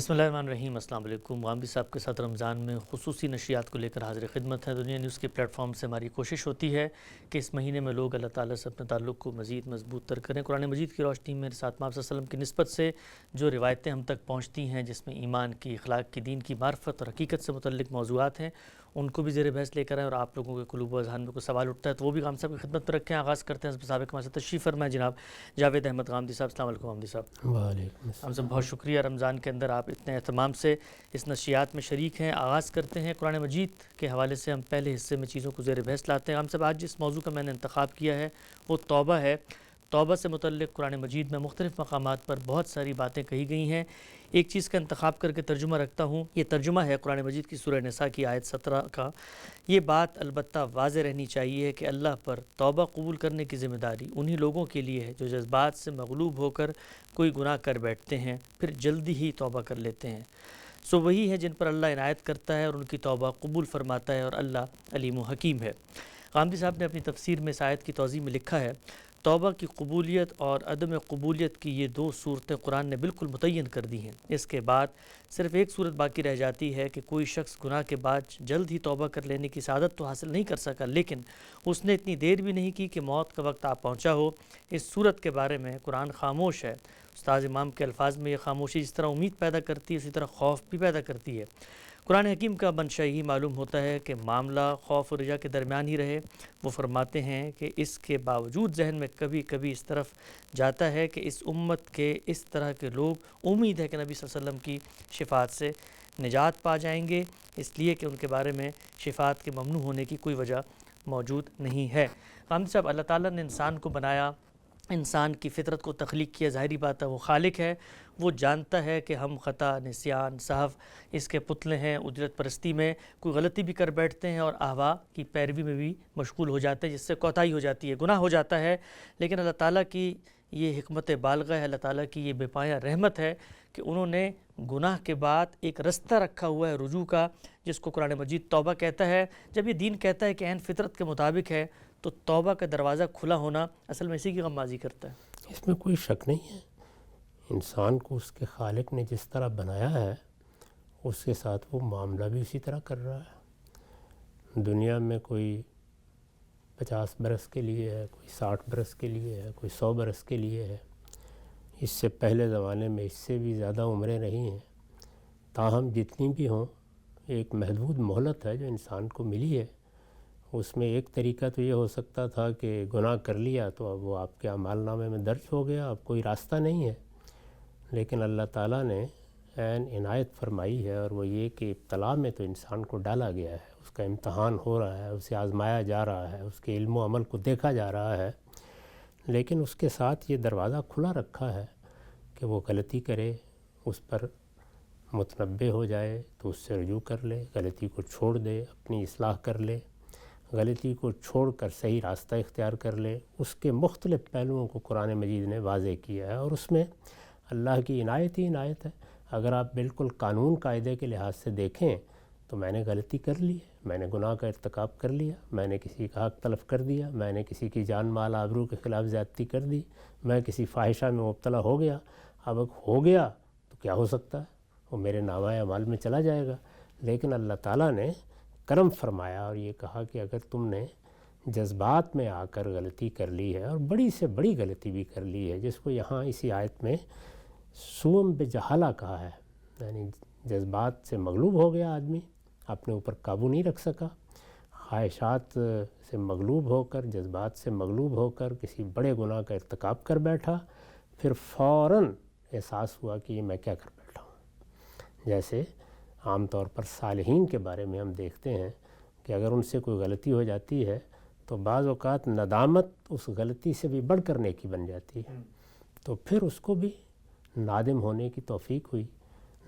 بسم اللہ الرحمن الرحیم۔ السلام علیکم۔ غامدی صاحب کے ساتھ رمضان میں خصوصی نشریات کو لے کر حاضر خدمت ہے۔ دنیا نیوز کے پلیٹ فارم سے ہماری کوشش ہوتی ہے کہ اس مہینے میں لوگ اللہ تعالیٰ سے اپنے تعلق کو مزید مضبوط تر کریں۔ قرآن مجید کی روشنی میں ساتھ آپ صلی اللہ علیہ وسلم کی نسبت سے جو روایتیں ہم تک پہنچتی ہیں، جس میں ایمان کی، اخلاق کی، دین کی معرفت اور حقیقت سے متعلق موضوعات ہیں، ان کو بھی زیر بحث لے کر آئیں، اور آپ لوگوں کے قلوب و اذہان میں کوئی سوال اٹھتا ہے تو وہ بھی غامدی صاحب کی خدمت میں رکھیں۔ آغاز کرتے ہیں حضرت صاحب کے تشریف فرمائیں جناب جاوید احمد غامدی صاحب۔ السلام علیکم غامدی صاحب۔ وعلیکم ہم سب بہت شکریہ، رمضان کے اندر آپ اتنے اہتمام سے اس نشریات میں شریک ہیں۔ آغاز کرتے ہیں قرآن مجید کے حوالے سے، ہم پہلے حصے میں چیزوں کو زیر بحث لاتے ہیں۔ ہم سب آج جس موضوع کا میں نے انتخاب کیا ہے وہ توبہ ہے۔ توبہ سے متعلق قرآن مجید میں مختلف مقامات پر بہت ساری باتیں کہی گئی ہیں۔ ایک چیز کا انتخاب کر کے ترجمہ رکھتا ہوں، یہ ترجمہ ہے قرآن مجید کی سورہ نساء کی آیت 17 کا۔ یہ بات البتہ واضح رہنی چاہیے کہ اللہ پر توبہ قبول کرنے کی ذمہ داری انہی لوگوں کے لیے ہے جو جذبات سے مغلوب ہو کر کوئی گناہ کر بیٹھتے ہیں، پھر جلدی ہی توبہ کر لیتے ہیں۔ سو وہی ہے جن پر اللہ عنایت کرتا ہے اور ان کی توبہ قبول فرماتا ہے، اور اللہ علیم و حکیم ہے۔ غامدی صاحب نے اپنی تفسیر میں اس آیت کی توضیح میں لکھا ہے، توبہ کی قبولیت اور عدم قبولیت کی یہ دو صورتیں قرآن نے بالکل متعین کر دی ہیں۔ اس کے بعد صرف ایک صورت باقی رہ جاتی ہے کہ کوئی شخص گناہ کے بعد جلد ہی توبہ کر لینے کی سعادت تو حاصل نہیں کر سکا، لیکن اس نے اتنی دیر بھی نہیں کی کہ موت کا وقت آ پہنچا ہو۔ اس صورت کے بارے میں قرآن خاموش ہے۔ استاد امام کے الفاظ میں یہ خاموشی جس طرح امید پیدا کرتی ہے، اسی طرح خوف بھی پیدا کرتی ہے۔ قرآن حکیم کا منشا یہی معلوم ہوتا ہے کہ معاملہ خوف و رجا کے درمیان ہی رہے۔ وہ فرماتے ہیں کہ اس کے باوجود ذہن میں کبھی کبھی اس طرف جاتا ہے کہ اس امت کے اس طرح کے لوگ امید ہے کہ نبی صلی اللہ علیہ وسلم کی شفاعت سے نجات پا جائیں گے، اس لیے کہ ان کے بارے میں شفاعت کے ممنوع ہونے کی کوئی وجہ موجود نہیں ہے۔ غامدی صاحب، اللہ تعالیٰ نے انسان کو بنایا، انسان کی فطرت کو تخلیق کیا، ظاہری بات ہے وہ خالق ہے، وہ جانتا ہے کہ ہم خطا، نسیان، سہو اس کے پتلے ہیں۔ اجرت پرستی میں کوئی غلطی بھی کر بیٹھتے ہیں اور اہوا کی پیروی میں بھی مشغول ہو جاتے ہیں، جس سے کوتاہی ہو جاتی ہے، گناہ ہو جاتا ہے۔ لیکن اللہ تعالیٰ کی یہ حکمت بالغہ ہے، اللہ تعالیٰ کی یہ بے پایہ رحمت ہے کہ انہوں نے گناہ کے بعد ایک رستہ رکھا ہوا ہے رجوع کا، جس کو قرآن مجید توبہ کہتا ہے۔ جب یہ دین کہتا ہے کہ عین فطرت کے مطابق ہے، تو توبہ کا دروازہ کھلا ہونا اصل میں اسی کی غمازی کرتا ہے۔ اس میں کوئی شک نہیں ہے، انسان کو اس کے خالق نے جس طرح بنایا ہے اس کے ساتھ وہ معاملہ بھی اسی طرح کر رہا ہے۔ دنیا میں کوئی 50 برس کے لیے ہے، کوئی 60 برس کے لیے ہے، کوئی 100 برس کے لیے ہے۔ اس سے پہلے زمانے میں اس سے بھی زیادہ عمریں رہی ہیں، تاہم جتنی بھی ہوں ایک محدود مہلت ہے جو انسان کو ملی ہے۔ اس میں ایک طریقہ تو یہ ہو سکتا تھا کہ گناہ کر لیا تو اب وہ آپ کے اعمال نامے میں درج ہو گیا، اب کوئی راستہ نہیں ہے۔ لیکن اللہ تعالیٰ نے عین عنایت فرمائی ہے، اور وہ یہ کہ ابتلا میں تو انسان کو ڈالا گیا ہے، اس کا امتحان ہو رہا ہے، اسے آزمایا جا رہا ہے، اس کے علم و عمل کو دیکھا جا رہا ہے، لیکن اس کے ساتھ یہ دروازہ کھلا رکھا ہے کہ وہ غلطی کرے، اس پر متنبہ ہو جائے تو اس سے رجوع کر لے، غلطی کو چھوڑ دے، اپنی اصلاح کر لے، غلطی کو چھوڑ کر صحیح راستہ اختیار کر لے۔ اس کے مختلف پہلوؤں کو قرآن مجید نے واضح کیا ہے، اور اس میں اللہ کی عنایت ہی عنایت ہے۔ اگر آپ بالکل قانون قاعدے کے لحاظ سے دیکھیں تو میں نے غلطی کر لی ہے، میں نے گناہ کا ارتکاب کر لیا، میں نے کسی کا حق تلف کر دیا، میں نے کسی کی جان مال آبرو کے خلاف زیادتی کر دی، میں کسی فاحشہ میں مبتلا ہو گیا۔ اب ہو گیا تو کیا ہو سکتا ہے، وہ میرے نامہ اعمال میں چلا جائے گا۔ لیکن اللہ تعالیٰ نے کرم فرمایا اور یہ کہا کہ اگر تم نے جذبات میں آ کر غلطی کر لی ہے، اور بڑی سے بڑی غلطی بھی کر لی ہے، جس کو یہاں اسی آیت میں سوم بجہالہ کہا ہے، یعنی جذبات سے مغلوب ہو گیا آدمی، اپنے اوپر قابو نہیں رکھ سکا، خواہشات سے مغلوب ہو کر، جذبات سے مغلوب ہو کر کسی بڑے گناہ کا ارتکاب کر بیٹھا، پھر فوراً احساس ہوا کہ یہ میں کیا کر بیٹھا ہوں۔ جیسے عام طور پر صالحین کے بارے میں ہم دیکھتے ہیں کہ اگر ان سے کوئی غلطی ہو جاتی ہے تو بعض اوقات ندامت اس غلطی سے بھی بڑھ کر نیکی بن جاتی ہے، تو پھر اس کو بھی نادم ہونے کی توفیق ہوئی،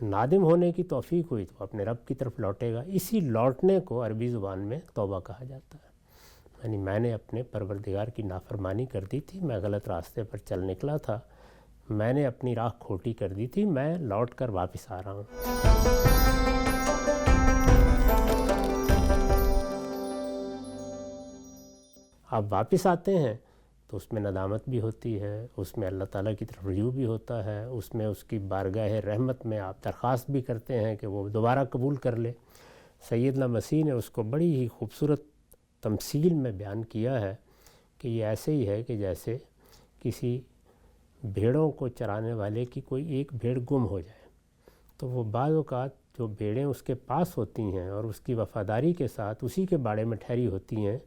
نادم ہونے کی توفیق ہوئی تو اپنے رب کی طرف لوٹے گا۔ اسی لوٹنے کو عربی زبان میں توبہ کہا جاتا ہے، یعنی میں نے اپنے پروردگار کی نافرمانی کر دی تھی، میں غلط راستے پر چل نکلا تھا، میں نے اپنی راہ کھوٹی کر دی تھی، میں لوٹ کر واپس آ رہا ہوں۔ آپ واپس آتے ہیں تو اس میں ندامت بھی ہوتی ہے، اس میں اللہ تعالیٰ کی طرف رجوع بھی ہوتا ہے، اس میں اس کی بارگاہ رحمت میں آپ درخواست بھی کرتے ہیں کہ وہ دوبارہ قبول کر لے۔ سیدنا مسیح نے اس کو بڑی ہی خوبصورت تمثیل میں بیان کیا ہے کہ یہ ایسے ہی ہے کہ جیسے کسی بھیڑوں کو چرانے والے کی کوئی ایک بھیڑ گم ہو جائے، تو وہ بعض اوقات جو بھیڑیں اس کے پاس ہوتی ہیں اور اس کی وفاداری کے ساتھ اسی کے باڑے میں ٹھہری ہوتی ہیں،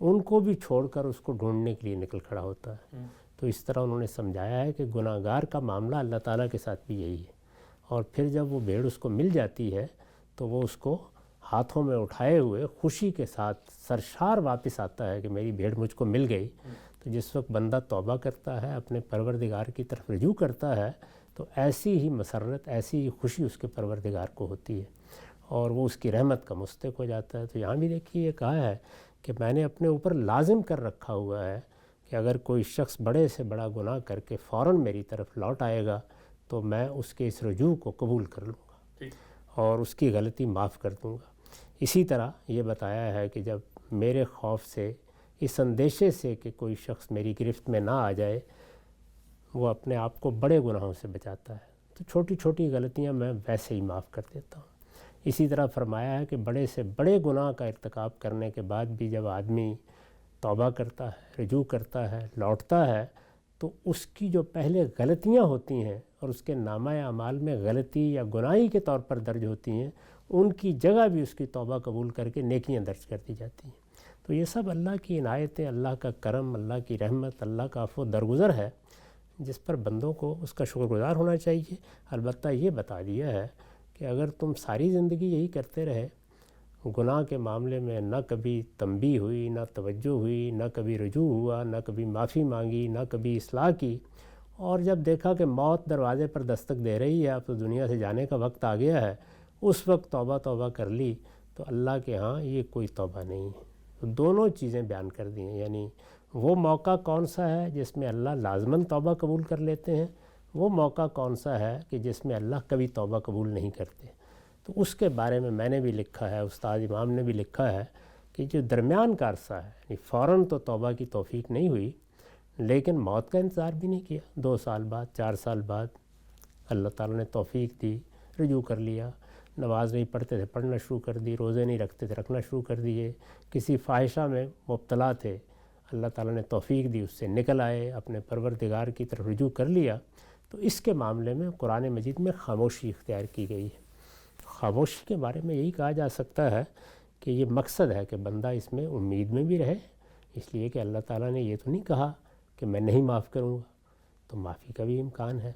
ان کو بھی چھوڑ کر اس کو ڈھونڈنے کے لیے نکل کھڑا ہوتا ہے۔ تو اس طرح انہوں نے سمجھایا ہے کہ گناہ گار کا معاملہ اللہ تعالیٰ کے ساتھ بھی یہی ہے، اور پھر جب وہ بھیڑ اس کو مل جاتی ہے تو وہ اس کو ہاتھوں میں اٹھائے ہوئے خوشی کے ساتھ سرشار واپس آتا ہے کہ میری بھیڑ مجھ کو مل گئی۔ تو جس وقت بندہ توبہ کرتا ہے، اپنے پروردگار کی طرف رجوع کرتا ہے، تو ایسی ہی مسرت، ایسی ہی خوشی اس کے پروردگار کو ہوتی ہے اور وہ اس کی رحمت کا مستحق ہو جاتا ہے۔ تو یہاں بھی دیکھیے یہ کہا ہے کہ میں نے اپنے اوپر لازم کر رکھا ہوا ہے کہ اگر کوئی شخص بڑے سے بڑا گناہ کر کے فوراً میری طرف لوٹ آئے گا تو میں اس کے اس رجوع کو قبول کر لوں گا اور اس کی غلطی معاف کر دوں گا۔ اسی طرح یہ بتایا ہے کہ جب میرے خوف سے، اس اندیشے سے کہ کوئی شخص میری گرفت میں نہ آ جائے، وہ اپنے آپ کو بڑے گناہوں سے بچاتا ہے، تو چھوٹی چھوٹی غلطیاں میں ویسے ہی معاف کر دیتا ہوں۔ اسی طرح فرمایا ہے کہ بڑے سے بڑے گناہ کا ارتکاب کرنے کے بعد بھی جب آدمی توبہ کرتا ہے، رجوع کرتا ہے، لوٹتا ہے، تو اس کی جو پہلے غلطیاں ہوتی ہیں اور اس کے نامہ اعمال میں غلطی یا گناہی کے طور پر درج ہوتی ہیں، ان کی جگہ بھی اس کی توبہ قبول کر کے نیکیاں درج کر دی جاتی ہیں۔ تو یہ سب اللہ کی عنایتیں، اللہ کا کرم، اللہ کی رحمت، اللہ کا عفو درگزر ہے، جس پر بندوں کو اس کا شکر گزار ہونا چاہیے۔ البتہ یہ بتا دیا ہے کہ اگر تم ساری زندگی یہی کرتے رہے، گناہ کے معاملے میں نہ کبھی تنبیہ ہوئی، نہ توجہ ہوئی، نہ کبھی رجوع ہوا، نہ کبھی معافی مانگی، نہ کبھی اصلاح کی، اور جب دیکھا کہ موت دروازے پر دستک دے رہی ہے، اب تو دنیا سے جانے کا وقت آ گیا ہے، اس وقت توبہ کر لی، تو اللہ کے ہاں یہ کوئی توبہ نہیں ہے۔ تو دونوں چیزیں بیان کر دی ہیں، یعنی وہ موقع کون سا ہے جس میں اللہ لازماً توبہ قبول کر لیتے ہیں، وہ موقع کون سا ہے کہ جس میں اللہ کبھی توبہ قبول نہیں کرتے۔ تو اس کے بارے میں نے بھی لکھا ہے، استاد امام نے بھی لکھا ہے کہ جو درمیان کا عرصہ ہے، یعنی فوراً تو توبہ کی توفیق نہیں ہوئی، لیکن موت کا انتظار بھی نہیں کیا، 2 سال بعد، 4 سال بعد اللہ تعالیٰ نے توفیق دی، رجوع کر لیا، نماز نہیں پڑھتے تھے پڑھنا شروع کر دی، روزے نہیں رکھتے تھے رکھنا شروع کر دیے، کسی فاحشہ میں مبتلا تھے، اللہ تعالیٰ نے توفیق دی، اس سے نکل آئے، اپنے پروردگار کی طرف رجوع کر لیا۔ تو اس کے معاملے میں قرآن مجید میں خاموشی اختیار کی گئی ہے۔ خاموشی کے بارے میں یہی کہا جا سکتا ہے کہ یہ مقصد ہے کہ بندہ اس میں امید میں بھی رہے، اس لیے کہ اللہ تعالیٰ نے یہ تو نہیں کہا کہ میں نہیں معاف کروں گا، تو معافی کا بھی امکان ہے،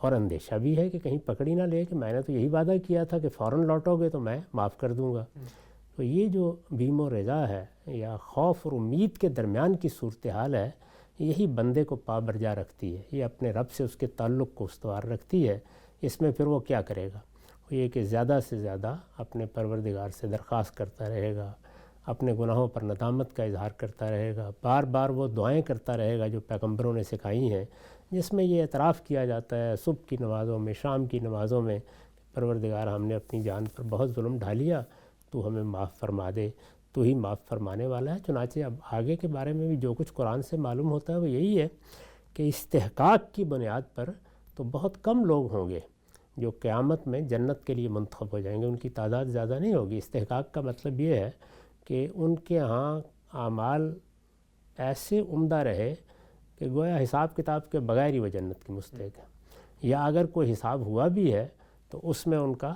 اور اندیشہ بھی ہے کہ کہیں پکڑی نہ لے کہ میں نے تو یہی وعدہ کیا تھا کہ فوراً لوٹو گے تو میں معاف کر دوں گا۔ تو یہ جو بیم و رضا ہے یا خوف اور امید کے درمیان کی صورتحال ہے، یہی بندے کو پابرجا رکھتی ہے، یہ اپنے رب سے اس کے تعلق کو استوار رکھتی ہے۔ اس میں پھر وہ کیا کرے گا؟ وہ یہ کہ زیادہ سے زیادہ اپنے پروردگار سے درخواست کرتا رہے گا، اپنے گناہوں پر ندامت کا اظہار کرتا رہے گا، بار بار وہ دعائیں کرتا رہے گا جو پیغمبروں نے سکھائی ہیں، جس میں یہ اعتراف کیا جاتا ہے صبح کی نمازوں میں، شام کی نمازوں میں، پروردگار ہم نے اپنی جان پر بہت ظلم ڈھالیا، تو ہمیں معاف فرما دے، تو ہی معاف فرمانے والا ہے۔ چنانچہ اب آگے کے بارے میں بھی جو کچھ قرآن سے معلوم ہوتا ہے وہ یہی ہے کہ استحقاق کی بنیاد پر تو بہت کم لوگ ہوں گے جو قیامت میں جنت کے لیے منتخب ہو جائیں گے، ان کی تعداد زیادہ نہیں ہوگی۔ استحقاق کا مطلب یہ ہے کہ ان کے ہاں اعمال ایسے عمدہ رہے کہ گویا حساب کتاب کے بغیر ہی وہ جنت کی مستحق ہے، یا اگر کوئی حساب ہوا بھی ہے تو اس میں ان کا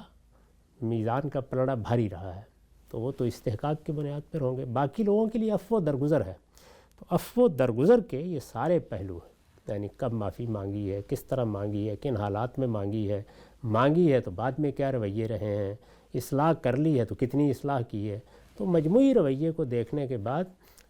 میزان کا پلڑا بھاری رہا ہے، تو وہ تو استحقاق کی بنیاد پر ہوں گے۔ باقی لوگوں کے لیے عفو درگزر ہے۔ تو عفو درگزر کے یہ سارے پہلو ہیں، یعنی کب معافی مانگی ہے، کس طرح مانگی ہے، کن حالات میں مانگی ہے تو بعد میں کیا رویے رہے ہیں، اصلاح کر لی ہے تو کتنی اصلاح کی ہے۔ تو مجموعی رویے کو دیکھنے کے بعد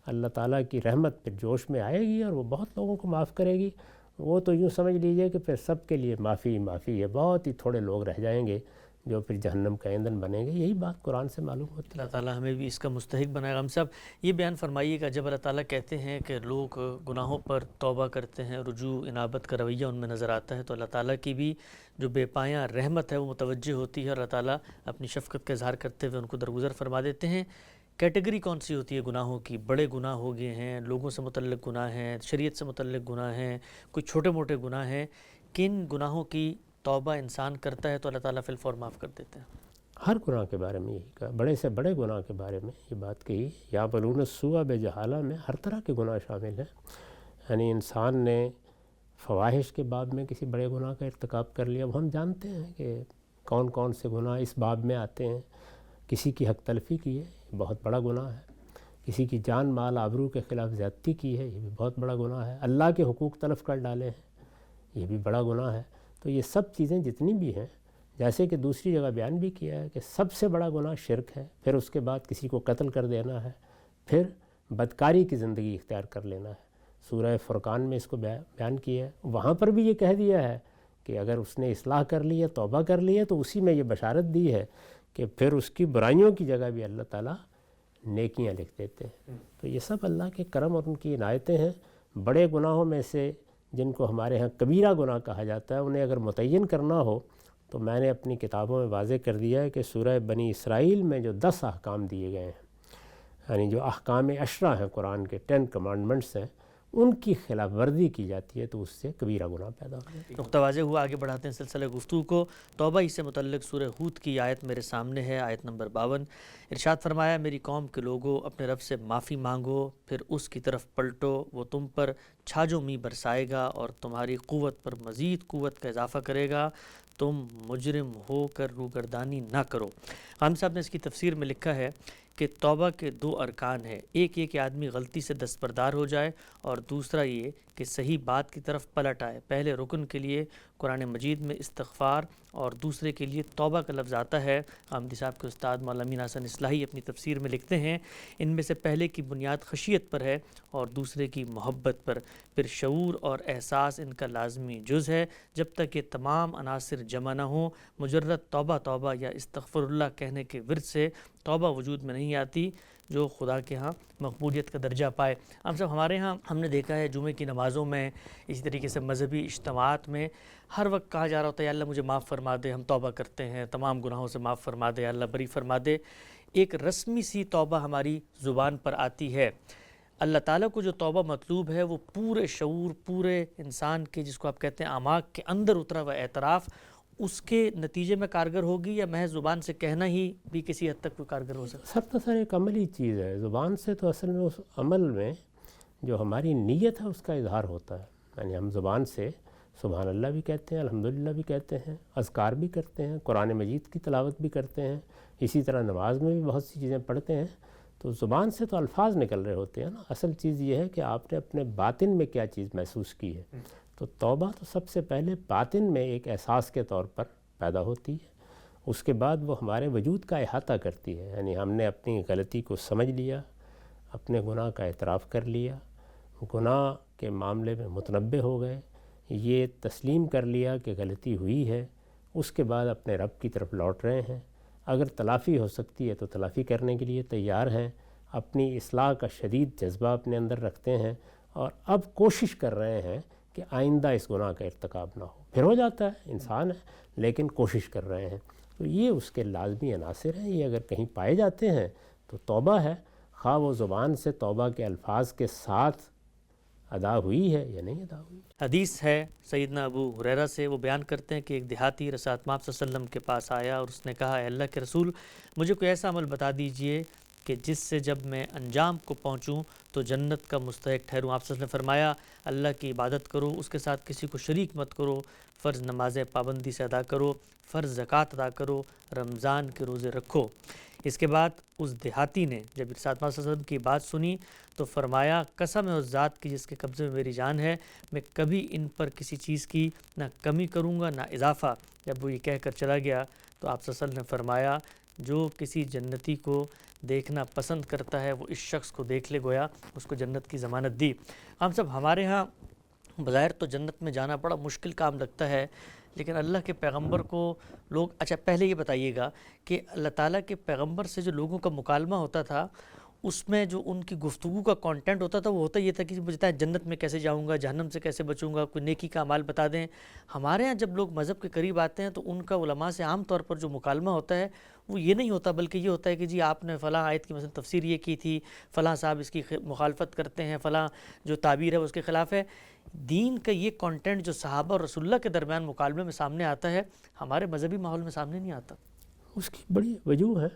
اللہ تعالیٰ کی رحمت پھر جوش میں آئے گی اور وہ بہت لوگوں کو معاف کرے گی۔ وہ تو یوں سمجھ لیجئے کہ پھر سب کے لیے معافی ہے، بہت ہی تھوڑے لوگ رہ جائیں گے جو پھر جہنم کا ایندھن بنیں گے۔ یہی بات قرآن سے معلوم ہوتی ہے۔ اللہ تعالیٰ ہمیں بھی اس کا مستحق بنائے گا۔ ہم صاحب یہ بیان فرمائیے گا، جب اللہ تعالیٰ کہتے ہیں کہ لوگ گناہوں پر توبہ کرتے ہیں، رجوع انابت کا رویہ ان میں نظر آتا ہے، تو اللہ تعالیٰ کی بھی جو بے پایاں رحمت ہے وہ متوجہ ہوتی ہے، اور اللہ تعالیٰ اپنی شفقت کا اظہار کرتے ہوئے ان کو درگزر فرما دیتے ہیں۔ کیٹیگری کون سی ہوتی ہے گناہوں کی؟ بڑے گناہ ہو گئے ہیں، لوگوں سے متعلق گناہ ہیں، شریعت سے متعلق گناہ ہیں، کوئی چھوٹے موٹے گناہ ہیں، کن گناہوں کی توبہ انسان کرتا ہے تو اللہ تعالیٰ فی الفور معاف کر دیتے ہیں؟ ہر گناہ کے بارے میں یہی کہا، بڑے سے بڑے گناہ کے بارے میں یہ بات کہی، یا بلون السوء بجہالہ میں ہر طرح کے گناہ شامل ہیں۔ یعنی انسان نے فواحش کے باب میں کسی بڑے گناہ کا ارتکاب کر لیا، وہ ہم جانتے ہیں کہ کون کون سے گناہ اس باب میں آتے ہیں۔ کسی کی حق تلفی کی ہے، یہ بہت بڑا گناہ ہے۔ کسی کی جان مال آبرو کے خلاف زیادتی کی ہے، یہ بھی بہت بڑا گناہ ہے۔ اللہ کے حقوق تلف کر ڈالے ہیں، یہ بھی بڑا گناہ ہے۔ تو یہ سب چیزیں جتنی بھی ہیں، جیسے کہ دوسری جگہ بیان بھی کیا ہے کہ سب سے بڑا گناہ شرک ہے، پھر اس کے بعد کسی کو قتل کر دینا ہے، پھر بدکاری کی زندگی اختیار کر لینا ہے۔ سورہ فرقان میں اس کو بیان کیا ہے، وہاں پر بھی یہ کہہ دیا ہے کہ اگر اس نے اصلاح کر لی ہے، توبہ کر لی ہے، تو اسی میں یہ بشارت دی ہے کہ پھر اس کی برائیوں کی جگہ بھی اللہ تعالیٰ نیکیاں لکھ دیتے ہیں۔ تو یہ سب اللہ کے کرم اور ان کی عنایتیں ہیں۔ بڑے گناہوں میں سے جن کو ہمارے ہاں کبیرہ گناہ کہا جاتا ہے، انہیں اگر متعین کرنا ہو تو میں نے اپنی کتابوں میں واضح کر دیا ہے کہ سورہ بنی اسرائیل میں جو 10 احکام دیے گئے ہیں، یعنی جو احکام 10 ہیں قرآن کے 10 کمانڈمنٹس ہیں، ان کی خلاف ورزی کی جاتی ہے تو اس سے کبیرہ گناہ پیدا ہوتا ہے۔ نقطہ واضح ہوا، آگے بڑھاتے ہیں سلسلہ گفتگو کو۔ توبہ ہی سے متعلق سورہ ہود کی آیت میرے سامنے ہے، آیت نمبر 52۔ ارشاد فرمایا، میری قوم کے لوگوں اپنے رب سے معافی مانگو، پھر اس کی طرف پلٹو، وہ تم پر چھاجو می برسائے گا اور تمہاری قوت پر مزید قوت کا اضافہ کرے گا، تم مجرم ہو کر روگردانی نہ کرو۔ خان صاحب نے اس کی تفسیر میں لکھا ہے کہ توبہ کے 2 ارکان ہیں، ایک یہ کہ آدمی غلطی سے دستبردار ہو جائے، اور دوسرا یہ کہ صحیح بات کی طرف پلٹ آئے۔ پہلے رکن کے لیے قرآن مجید میں استغفار اور دوسرے کے لیے توبہ کا لفظ آتا ہے۔ آمدی صاحب کے استاد مولانا امین حسن اصلاحی اپنی تفسیر میں لکھتے ہیں، ان میں سے پہلے کی بنیاد خشیت پر ہے اور دوسرے کی محبت پر، پھر شعور اور احساس ان کا لازمی جز ہے۔ جب تک یہ تمام عناصر جمع نہ ہوں، مجرد توبہ توبہ یا استغفر اللہ کہنے کے ورد سے توبہ وجود میں نہیں آتی جو خدا کے ہاں مقبولیت کا درجہ پائے۔ ہم سب ہمارے ہاں ہم نے دیکھا ہے جمعے کی نمازوں میں، اسی طریقے سے مذہبی اجتماعات میں ہر وقت کہا جا رہا ہوتا ہے، یا اللہ مجھے معاف فرما دے، ہم توبہ کرتے ہیں، تمام گناہوں سے معاف فرما دے، یا اللہ بری فرما دے۔ ایک رسمی سی توبہ ہماری زبان پر آتی ہے۔ اللہ تعالیٰ کو جو توبہ مطلوب ہے وہ پورے شعور، پورے انسان کے جس کو آپ کہتے ہیں اعماق کے اندر اترا ہوا اعتراف، اس کے نتیجے میں کارگر ہوگی، یا محض زبان سے کہنا ہی بھی کسی حد تک کوئی کارگر ہو سکتا ہے؟ سب سے ایک عملی چیز ہے، زبان سے تو اصل میں اس عمل میں جو ہماری نیت ہے اس کا اظہار ہوتا ہے۔ یعنی ہم زبان سے سبحان اللہ بھی کہتے ہیں، الحمدللہ بھی کہتے ہیں، اذکار بھی کرتے ہیں، قرآن مجید کی تلاوت بھی کرتے ہیں، اسی طرح نماز میں بھی بہت سی چیزیں پڑھتے ہیں۔ تو زبان سے تو الفاظ نکل رہے ہوتے ہیں نا، اصل چیز یہ ہے کہ آپ نے اپنے باطن میں کیا چیز محسوس کی ہے۔ تو توبہ تو سب سے پہلے باطن میں ایک احساس کے طور پر پیدا ہوتی ہے، اس کے بعد وہ ہمارے وجود کا احاطہ کرتی ہے۔ یعنی ہم نے اپنی غلطی کو سمجھ لیا، اپنے گناہ کا اعتراف کر لیا، گناہ کے معاملے میں متنبہ ہو گئے، یہ تسلیم کر لیا کہ غلطی ہوئی ہے، اس کے بعد اپنے رب کی طرف لوٹ رہے ہیں۔ اگر تلافی ہو سکتی ہے تو تلافی کرنے کے لیے تیار ہیں، اپنی اصلاح کا شدید جذبہ اپنے اندر رکھتے ہیں، اور اب کوشش کر رہے ہیں کہ آئندہ اس گناہ کا ارتکاب نہ ہو۔ پھر ہو جاتا ہے، انسان ہے، لیکن کوشش کر رہے ہیں۔ تو یہ اس کے لازمی عناصر ہیں، یہ اگر کہیں پائے جاتے ہیں تو توبہ ہے، خواہ وہ زبان سے توبہ کے الفاظ کے ساتھ ادا ہوئی ہے یا نہیں ادا ہوئی۔ حدیث ہے سیدنا ابو ہریرہ سے، وہ بیان کرتے ہیں کہ ایک دیہاتی رسول اللہ صلی اللہ علیہ وسلم کے پاس آیا اور اس نے کہا، اے اللہ کے رسول، مجھے کوئی ایسا عمل بتا دیجئے کہ جس سے جب میں انجام کو پہنچوں تو جنت کا مستحق ٹھہروں۔ آپ صلی اللہ علیہ وسلم نے فرمایا، اللہ کی عبادت کرو، اس کے ساتھ کسی کو شریک مت کرو، فرض نمازیں پابندی سے ادا کرو، فرض زکوٰۃ ادا کرو، رمضان کے روزے رکھو۔ اس کے بعد اس دیہاتی نے جب ارشاد صلی اللہ علیہ وسلم کی بات سنی تو فرمایا، قسم ہے اس ذات کی جس کے قبضے میں میری جان ہے، میں کبھی ان پر کسی چیز کی نہ کمی کروں گا نہ اضافہ۔ جب وہ یہ کہہ کر چلا گیا تو آپ صلی اللہ علیہ وسلم نے فرمایا، جو کسی جنتی کو دیکھنا پسند کرتا ہے وہ اس شخص کو دیکھ لے، گویا اس کو جنت کی ضمانت دی۔ ہم سب ہمارے ہاں بظاہر تو جنت میں جانا بڑا مشکل کام لگتا ہے، لیکن اللہ کے پیغمبر کو لوگ، اچھا پہلے یہ بتائیے گا کہ اللہ تعالیٰ کے پیغمبر سے جو لوگوں کا مکالمہ ہوتا تھا، اس میں جو ان کی گفتگو کا کانٹینٹ ہوتا تھا وہ ہوتا یہ تھا کہ مجھے بتائیں جنت میں کیسے جاؤں گا، جہنم سے کیسے بچوں گا، کوئی نیکی کا اعمال بتا دیں. ہمارے ہاں جب لوگ مذہب کے قریب آتے ہیں تو ان کا علماء سے عام طور پر جو مکالمہ ہوتا ہے وہ یہ نہیں ہوتا، بلکہ یہ ہوتا ہے کہ جی آپ نے فلاں آیت کی مثلا تفسیر یہ کی تھی، فلاں صاحب اس کی مخالفت کرتے ہیں، فلاں جو تعبیر ہے وہ اس کے خلاف ہے. دین کا یہ کانٹینٹ جو صحابہ اور رسول اللہ کے درمیان مکالمے میں سامنے آتا ہے ہمارے مذہبی ماحول میں سامنے نہیں آتا. اس کی بڑی وجوہ ہے،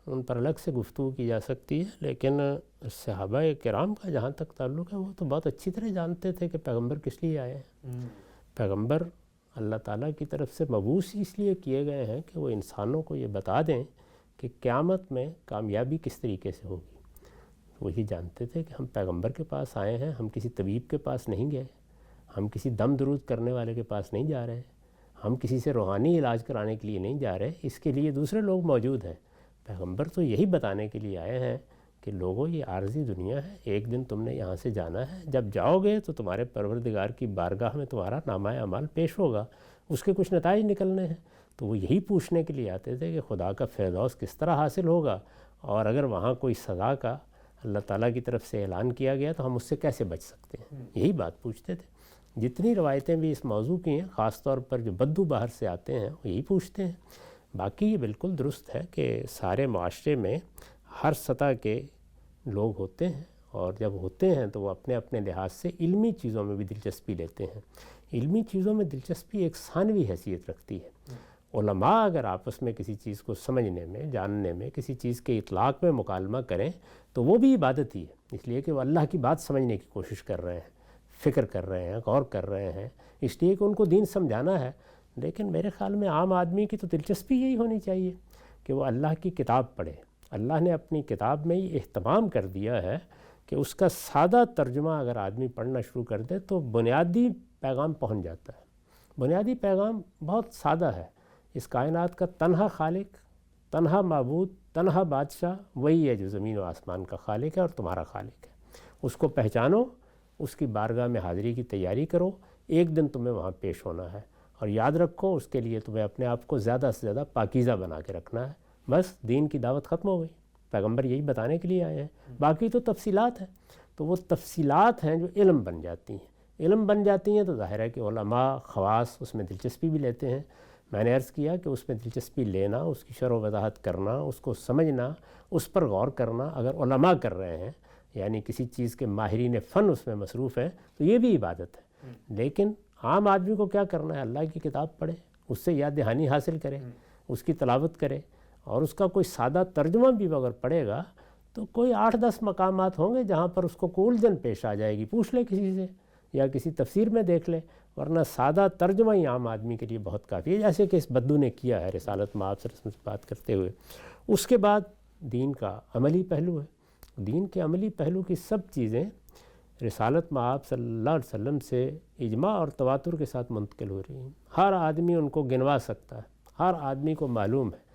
ان پر الگ سے گفتگو کی جا سکتی ہے، لیکن صحابہ کرام کا جہاں تک تعلق ہے وہ تو بہت اچھی طرح جانتے تھے کہ پیغمبر کس لیے آئے ہیں. پیغمبر اللہ تعالیٰ کی طرف سے مبعوث اس لیے کیے گئے ہیں کہ وہ انسانوں کو یہ بتا دیں کہ قیامت میں کامیابی کس طریقے سے ہوگی. وہی جانتے تھے کہ ہم پیغمبر کے پاس آئے ہیں، ہم کسی طبیب کے پاس نہیں گئے، ہم کسی دم درود کرنے والے کے پاس نہیں جا رہے، ہم کسی سے روحانی علاج کرانے کے لیے نہیں جا رہے، اس کے لیے دوسرے لوگ موجود ہیں. پیغمبر تو یہی بتانے کے لیے آئے ہیں کہ لوگوں یہ عارضی دنیا ہے، ایک دن تم نے یہاں سے جانا ہے، جب جاؤ گے تو تمہارے پروردگار کی بارگاہ میں تمہارا نامہ اعمال پیش ہوگا، اس کے کچھ نتائج نکلنے ہیں. تو وہ یہی پوچھنے کے لیے آتے تھے کہ خدا کا فردوس کس طرح حاصل ہوگا، اور اگر وہاں کوئی سزا کا اللہ تعالیٰ کی طرف سے اعلان کیا گیا تو ہم اس سے کیسے بچ سکتے ہیں. یہی بات پوچھتے تھے. جتنی روایتیں بھی اس موضوع کی ہیں، خاص طور پر جو بدو باہر سے آتے ہیں وہ یہی پوچھتے ہیں. باقی یہ بالکل درست ہے کہ سارے معاشرے میں ہر سطح کے لوگ ہوتے ہیں، اور جب ہوتے ہیں تو وہ اپنے اپنے لحاظ سے علمی چیزوں میں بھی دلچسپی لیتے ہیں. علمی چیزوں میں دلچسپی ایک ثانوی حیثیت رکھتی ہے. علماء اگر آپس میں کسی چیز کو سمجھنے میں، جاننے میں، کسی چیز کے اطلاق میں مکالمہ کریں تو وہ بھی عبادت ہی ہے، اس لیے کہ وہ اللہ کی بات سمجھنے کی کوشش کر رہے ہیں، فکر کر رہے ہیں، غور کر رہے ہیں، اس لیے کہ ان کو دین سمجھانا ہے. لیکن میرے خیال میں عام آدمی کی تو دلچسپی یہی ہونی چاہیے کہ وہ اللہ کی کتاب پڑھے. اللہ نے اپنی کتاب میں یہ اہتمام کر دیا ہے کہ اس کا سادہ ترجمہ اگر آدمی پڑھنا شروع کر دے تو بنیادی پیغام پہنچ جاتا ہے. بنیادی پیغام بہت سادہ ہے. اس کائنات کا تنہا خالق، تنہا معبود، تنہا بادشاہ وہی ہے جو زمین و آسمان کا خالق ہے اور تمہارا خالق ہے. اس کو پہچانو، اس کی بارگاہ میں حاضری کی تیاری کرو، ایک دن تمہیں وہاں پیش ہونا ہے، اور یاد رکھو اس کے لیے تمہیں اپنے آپ کو زیادہ سے زیادہ پاکیزہ بنا کے رکھنا ہے. بس دین کی دعوت ختم ہو گئی. پیغمبر یہی بتانے کے لیے آئے ہیں. باقی تو تفصیلات ہیں، تو وہ تفصیلات ہیں جو علم بن جاتی ہیں. علم بن جاتی ہیں تو ظاہر ہے کہ علماء خواص اس میں دلچسپی بھی لیتے ہیں. میں نے عرض کیا کہ اس میں دلچسپی لینا، اس کی شرح و وضاحت کرنا، اس کو سمجھنا، اس پر غور کرنا اگر علماء کر رہے ہیں، یعنی کسی چیز کے ماہرین فن اس میں مصروف ہیں، تو یہ بھی عبادت ہے. لیکن عام آدمی کو کیا کرنا ہے؟ اللہ کی کتاب پڑھے، اس سے یاد دہانی حاصل کرے، اس کی تلاوت کرے، اور اس کا کوئی سادہ ترجمہ بھی اگر پڑھے گا تو کوئی 8-10 مقامات ہوں گے جہاں پر اس کو کوئی الجھن پیش آ جائے گی. پوچھ لے کسی سے یا کسی تفسیر میں دیکھ لے، ورنہ سادہ ترجمہ ہی عام آدمی کے لیے بہت کافی ہے، جیسے کہ اس بدو نے کیا ہے رسالت مآب صلی اللہ علیہ وسلم سے بات کرتے ہوئے. اس کے بعد دین کا عملی پہلو ہے. دین کے عملی پہلو کی سب چیزیں رسالت مآب صلی اللہ علیہ وسلم سے اجماع اور تواتر کے ساتھ منتقل ہو رہی ہیں. ہر آدمی ان کو گنوا سکتا ہے، ہر آدمی کو معلوم ہے.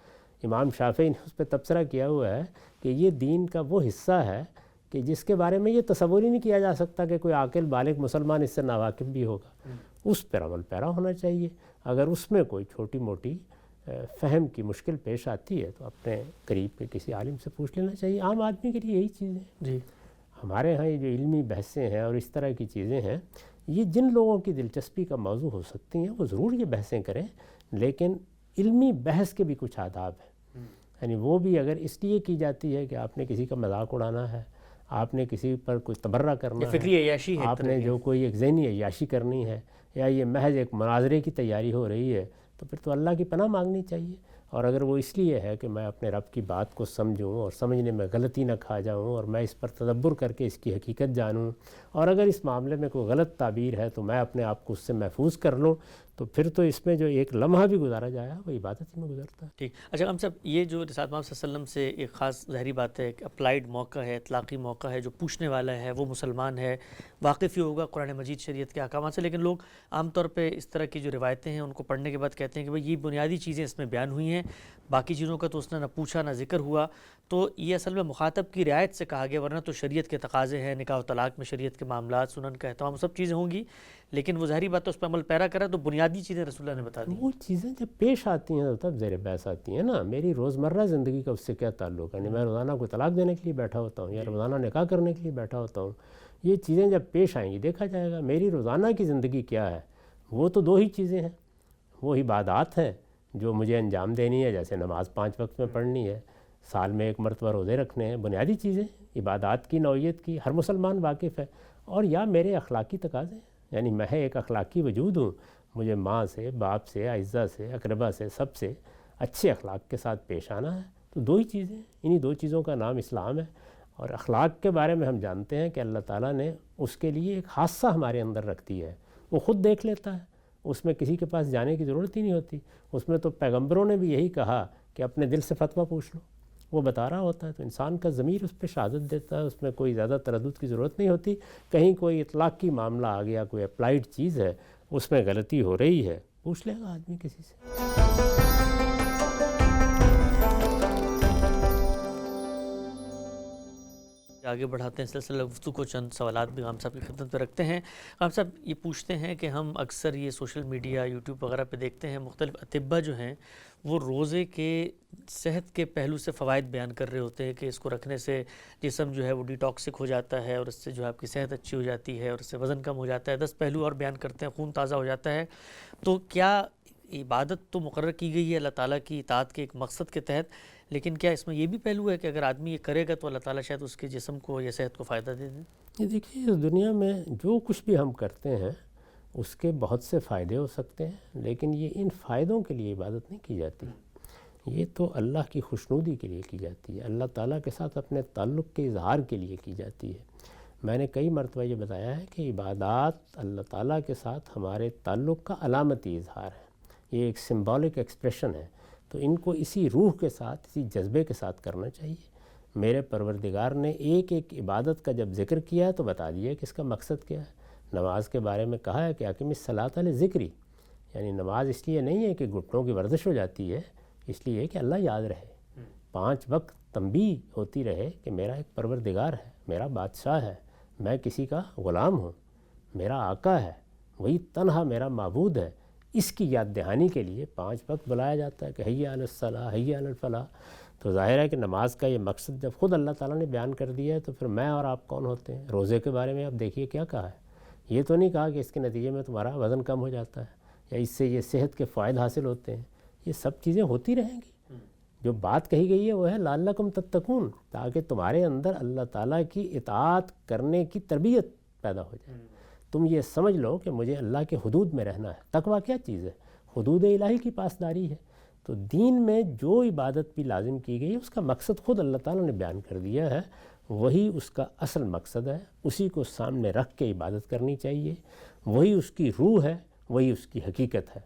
امام شافعی نے اس پہ تبصرہ کیا ہوا ہے کہ یہ دین کا وہ حصہ ہے کہ جس کے بارے میں یہ تصور ہی نہیں کیا جا سکتا کہ کوئی عاقل بالغ مسلمان اس سے ناواقف بھی ہوگا. اس پر عمل پیرا ہونا چاہیے. اگر اس میں کوئی چھوٹی موٹی فہم کی مشکل پیش آتی ہے تو اپنے قریب کے کسی عالم سے پوچھ لینا چاہیے. عام آدمی کے لیے یہی چیزیں جی ہمارے ہاں یہ جو علمی بحثیں ہیں اور اس طرح کی چیزیں ہیں، یہ جن لوگوں کی دلچسپی کا موضوع ہو سکتی ہیں وہ ضرور یہ بحثیں کریں، لیکن علمی بحث کے بھی کچھ آداب ہیں. یعنی وہ بھی اگر اس لیے کی جاتی ہے کہ آپ نے کسی کا مذاق اڑانا ہے، آپ نے کسی پر کوئی تبرہ کرنا ہے، فکری عیاشی ہے، آپ نے جو کوئی ایک ذہنی عیاشی کرنی ہے، یا یہ محض ایک مناظرے کی تیاری ہو رہی ہے، تو پھر تو اللہ کی پناہ مانگنی چاہیے. اور اگر وہ اس لیے ہے کہ میں اپنے رب کی بات کو سمجھوں اور سمجھنے میں غلطی نہ کھا جاؤں اور میں اس پر تدبر کر کے اس کی حقیقت جانوں، اور اگر اس معاملے میں کوئی غلط تعبیر ہے تو میں اپنے آپ کو اس سے محفوظ کر لوں، تو پھر تو اس میں جو ایک لمحہ بھی گزارا جائے وہ عبادت ہی میں گزرتا ہے. ٹھیک. اچھا ہم صاحب، یہ جو رسالت مآب صلی اللہ علیہ وسلم سے ایک خاص ظاہری بات ہے کہ اپلائیڈ موقع ہے، اطلاقی موقع ہے، جو پوچھنے والا ہے وہ مسلمان ہے، واقف ہی ہوگا قرآن مجید شریعت کے احکامات سے. لیکن لوگ عام طور پہ اس طرح کی جو روایتیں ہیں ان کو پڑھنے کے بعد کہتے ہیں کہ بھئی یہ بنیادی چیزیں اس میں بیان ہوئی ہیں، باقی چیزوں کا تو اس نے نہ پوچھا نہ ذکر ہوا. تو یہ اصل میں مخاطب کی رعایت سے کہا گیا، ورنہ تو شریعت کے تقاضے ہیں، نکاح و طلاق میں شریعت کے معاملات، سنن کا احترام، سب چیزیں ہوں گی، لیکن وہ ظاہری بات ہے اس پہ عمل پیرا کرا تو بنیادی چیزیں رسول اللہ نے بتا دی. وہ چیزیں جب پیش آتی ہیں تو تب زیر بحث آتی ہیں نا. میری روزمرہ زندگی کا اس سے کیا تعلق ہے؟ میں روزانہ کوئی طلاق دینے کے لیے بیٹھا ہوتا ہوں یا روزانہ نکاح کرنے کے لیے بیٹھا ہوتا ہوں. یہ چیزیں جب پیش آئیں گی دیکھا جائے گا. میری روزانہ کی زندگی کیا ہے؟ وہ تو دو ہی چیزیں ہیں. وہ عبادات ہیں جو مجھے انجام دینی ہے، جیسے نماز 5 وقت میں پڑھنی ہے، سال میں 1 مرتبہ روزے رکھنے ہیں. بنیادی چیزیں عبادات کی نوعیت کی ہر مسلمان واقف ہے. اور یا میرے اخلاقی تقاضے، یعنی میں ایک اخلاقی وجود ہوں، مجھے ماں سے، باپ سے، اعزہ سے، اقربا سے، سب سے اچھے اخلاق کے ساتھ پیش آنا ہے. تو دو ہی چیزیں، انہی دو چیزوں کا نام اسلام ہے. اور اخلاق کے بارے میں ہم جانتے ہیں کہ اللہ تعالیٰ نے اس کے لیے ایک حادثہ ہمارے اندر رکھ دی ہے. وہ خود دیکھ لیتا ہے، اس میں کسی کے پاس جانے کی ضرورت ہی نہیں ہوتی. اس میں تو پیغمبروں نے بھی یہی کہا کہ اپنے دل سے فتویٰ پوچھ لو، وہ بتا رہا ہوتا ہے. تو انسان کا ضمیر اس پہ شہادت دیتا ہے، اس میں کوئی زیادہ تردد کی ضرورت نہیں ہوتی. کہیں کوئی اطلاق کی معاملہ آ گیا، کوئی اپلائیڈ چیز ہے، اس میں غلطی ہو رہی ہے، پوچھ لے گا آدمی کسی سے. آگے بڑھاتے ہیں سلسلہ گفتگو کو. چند سوالات بھی غام صاحب کی خدمت پہ رکھتے ہیں. غام صاحب یہ پوچھتے ہیں کہ ہم اکثر یہ سوشل میڈیا، یوٹیوب وغیرہ پہ دیکھتے ہیں مختلف اطباء جو ہیں وہ روزے کے صحت کے پہلو سے فوائد بیان کر رہے ہوتے ہیں کہ اس کو رکھنے سے جسم جو ہے وہ ڈیٹاکسک ہو جاتا ہے اور اس سے جو ہے آپ کی صحت اچھی ہو جاتی ہے اور اس سے وزن کم ہو جاتا ہے. 10 پہلو اور بیان کرتے ہیں، خون تازہ ہو جاتا ہے. تو کیا عبادت تو مقرر کی گئی ہے اللہ تعالیٰ کی اطاعت کے ایک مقصد کے تحت، لیکن کیا اس میں یہ بھی پہلو ہے کہ اگر آدمی یہ کرے گا تو اللہ تعالیٰ شاید اس کے جسم کو یا صحت کو فائدہ دے دیں؟ یہ دیکھیے، اس دنیا میں جو کچھ بھی ہم کرتے ہیں اس کے بہت سے فائدے ہو سکتے ہیں، لیکن یہ ان فائدوں کے لیے عبادت نہیں کی جاتی. یہ تو اللہ کی خوشنودی کے لیے کی جاتی ہے، اللہ تعالیٰ کے ساتھ اپنے تعلق کے اظہار کے لیے کی جاتی ہے. میں نے کئی مرتبہ یہ بتایا ہے کہ عبادات اللہ تعالیٰ کے ساتھ ہمارے تعلق کا علامتی اظہار ہے. یہ ایک سمبولک ایکسپریشن ہے. تو ان کو اسی روح کے ساتھ، اسی جذبے کے ساتھ کرنا چاہیے. میرے پروردگار نے ایک ایک عبادت کا جب ذکر کیا ہے تو بتا دیا کہ اس کا مقصد کیا ہے. نماز کے بارے میں کہا ہے کہ اقیم الصلاۃ لذکری، یعنی نماز اس لیے نہیں ہے کہ گھٹنوں کی ورزش ہو جاتی ہے، اس لیے کہ اللہ یاد رہے. 5 وقت تنبیہ ہوتی رہے کہ میرا ایک پروردگار ہے، میرا بادشاہ ہے، میں کسی کا غلام ہوں، میرا آقا ہے، وہی تنہا میرا معبود ہے. اس کی یاد دہانی کے لیے 5 وقت بلایا جاتا ہے کہ حی علی الصلاۃ، حی علی الفلاح. تو ظاہر ہے کہ نماز کا یہ مقصد جب خود اللہ تعالیٰ نے بیان کر دیا ہے تو پھر میں اور آپ کون ہوتے ہیں؟ روزے کے بارے میں آپ دیکھیے کیا کہا ہے. یہ تو نہیں کہا کہ اس کے نتیجے میں تمہارا وزن کم ہو جاتا ہے یا اس سے یہ صحت کے فوائد حاصل ہوتے ہیں. یہ سب چیزیں ہوتی رہیں گی. جو بات کہی گئی ہے وہ ہے لعلکم تتقون، تاکہ تمہارے اندر اللہ تعالیٰ کی اطاعت کرنے کی تربیت پیدا ہو جائے. تم یہ سمجھ لو کہ مجھے اللہ کے حدود میں رہنا ہے. تقویٰ کیا چیز ہے؟ حدود الہی کی پاسداری ہے. تو دین میں جو عبادت بھی لازم کی گئی اس کا مقصد خود اللہ تعالیٰ نے بیان کر دیا ہے. وہی اس کا اصل مقصد ہے، اسی کو سامنے رکھ کے عبادت کرنی چاہیے. وہی اس کی روح ہے، وہی اس کی حقیقت ہے.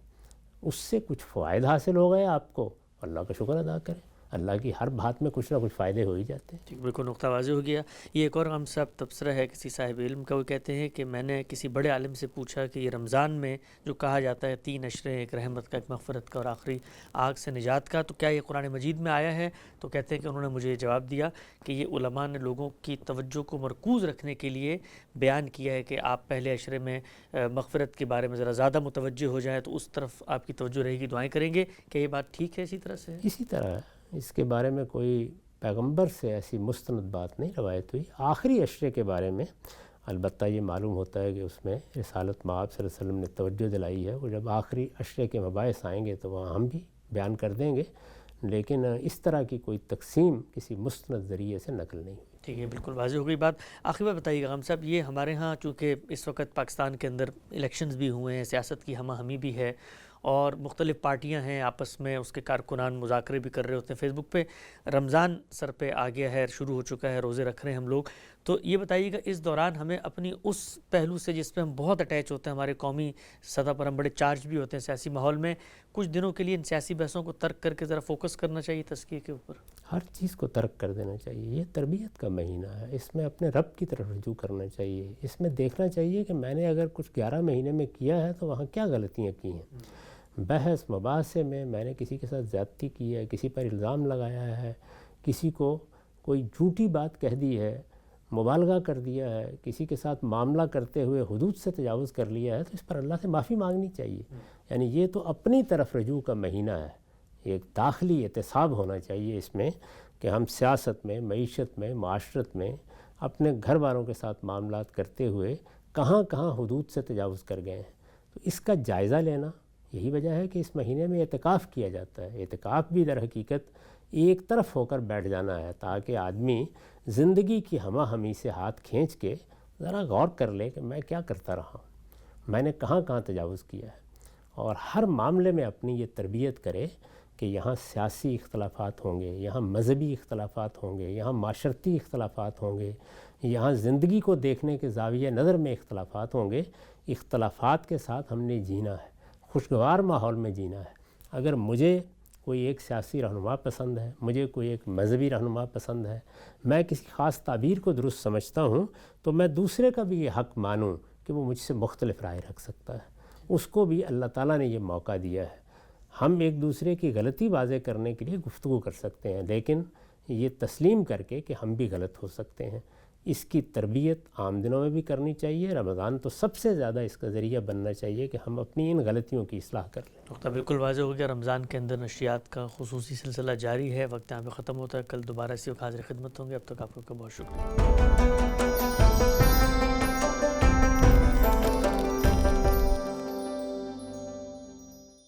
اس سے کچھ فوائد حاصل ہو گئے آپ کو، اللہ کا شکر ادا کریں. اللہ کی ہر بات میں کچھ نہ کچھ فائدے ہو ہی جاتے ہیں. ٹھیک، بالکل نقطہ واضح ہو گیا. یہ ایک اور غام صاحب تبصرہ ہے کسی صاحب علم کا. وہ کہتے ہیں کہ میں نے کسی بڑے عالم سے پوچھا کہ یہ رمضان میں جو کہا جاتا ہے 3 عشرے، ایک رحمت کا، ایک مغفرت کا اور آخری آگ سے نجات کا، تو کیا یہ قرآن مجید میں آیا ہے؟ تو کہتے ہیں کہ انہوں نے مجھے جواب دیا کہ یہ علماء نے لوگوں کی توجہ کو مرکوز رکھنے کے لیے بیان کیا ہے کہ آپ پہلے عشرے میں مغفرت کے بارے میں ذرا زیادہ متوجہ ہو جائیں تو اس طرف آپ کی توجہ رہے گی، دعائیں کریں گے. کہ یہ بات ٹھیک ہے اسی طرح سے؟ اسی طرح ہے. اس کے بارے میں کوئی پیغمبر سے ایسی مستند بات نہیں روایت ہوئی. آخری عشرے کے بارے میں البتہ یہ معلوم ہوتا ہے کہ اس میں رسالت مآب صلی اللہ علیہ وسلم نے توجہ دلائی ہے. وہ جب آخری عشرے کے مباحث آئیں گے تو وہاں ہم بھی بیان کر دیں گے، لیکن اس طرح کی کوئی تقسیم کسی مستند ذریعے سے نقل نہیں ہوئی. ٹھیک ہے، بالکل واضح ہو گئی بات. آخری بات بتائیے غام صاحب، یہ ہمارے ہاں چونکہ اس وقت پاکستان کے اندر الیکشنز بھی ہوئے ہیں، سیاست کی ہمہ ہمی بھی ہے اور مختلف پارٹیاں ہیں آپس میں، اس کے کارکنان مذاکرے بھی کر رہے ہوتے ہیں. فیس بک پہ رمضان سر پہ آ گیا ہے، شروع ہو چکا ہے، روزے رکھ رہے ہیں ہم لوگ. تو یہ بتائیے گا اس دوران ہمیں اپنی اس پہلو سے جس پہ ہم بہت اٹیچ ہوتے ہیں، ہمارے قومی سطح پر ہم بڑے چارج بھی ہوتے ہیں سیاسی ماحول میں، کچھ دنوں کے لیے ان سیاسی بحثوں کو ترک کر کے ذرا فوکس کرنا چاہیے تزکیے کے اوپر. ہر چیز کو ترک کر دینا چاہیے. یہ تربیت کا مہینہ ہے، اس میں اپنے رب کی طرف رجوع کرنا چاہیے. اس میں دیکھنا چاہیے کہ میں نے اگر کچھ 11 مہینے میں کیا ہے تو وہاں کیا غلطیاں کی ہیں. بحث مباحثے میں نے کسی کے ساتھ زیادتی کی ہے، کسی پر الزام لگایا ہے، کسی کو کوئی جھوٹی بات کہہ دی ہے، مبالغہ کر دیا ہے، کسی کے ساتھ معاملہ کرتے ہوئے حدود سے تجاوز کر لیا ہے، تو اس پر اللہ سے معافی مانگنی چاہیے. یعنی یہ تو اپنی طرف رجوع کا مہینہ ہے، ایک داخلی احتساب ہونا چاہیے اس میں کہ ہم سیاست میں، معیشت میں، معاشرت میں اپنے گھر والوں کے ساتھ معاملات کرتے ہوئے کہاں کہاں حدود سے تجاوز کر گئے ہیں. تو اس کا جائزہ لینا، یہی وجہ ہے کہ اس مہینے میں اعتکاف کیا جاتا ہے. اعتکاف بھی در حقیقت ایک طرف ہو کر بیٹھ جانا ہے تاکہ آدمی زندگی کی ہمہ ہمی سے ہاتھ کھینچ کے ذرا غور کر لے کہ میں کیا کرتا رہا ہوں، میں نے کہاں کہاں تجاوز کیا ہے، اور ہر معاملے میں اپنی یہ تربیت کرے کہ یہاں سیاسی اختلافات ہوں گے، یہاں مذہبی اختلافات ہوں گے، یہاں معاشرتی اختلافات ہوں گے، یہاں زندگی کو دیکھنے کے زاویہ نظر میں اختلافات ہوں گے. اختلافات کے ساتھ ہم نے جینا ہے، خوشگوار ماحول میں جینا ہے. اگر مجھے کوئی ایک سیاسی رہنما پسند ہے، مجھے کوئی ایک مذہبی رہنما پسند ہے، میں کسی خاص تعبیر کو درست سمجھتا ہوں، تو میں دوسرے کا بھی یہ حق مانوں کہ وہ مجھ سے مختلف رائے رکھ سکتا ہے. اس کو بھی اللہ تعالیٰ نے یہ موقع دیا ہے. ہم ایک دوسرے کی غلطی واضح کرنے کے لیے گفتگو کر سکتے ہیں، لیکن یہ تسلیم کر کے کہ ہم بھی غلط ہو سکتے ہیں، اس کی تربیت عام دنوں میں بھی کرنی چاہیے. رمضان تو سب سے زیادہ اس کا ذریعہ بننا چاہیے کہ ہم اپنی ان غلطیوں کی اصلاح کر لیں. نقطہ بالکل واضح ہو گیا. رمضان کے اندر نشریات کا خصوصی سلسلہ جاری ہے. وقت یہاں پہ ختم ہوتا ہے. کل دوبارہ اسی وقت حاضر خدمت ہوں گے. اب تک آپ کا بہت شکریہ.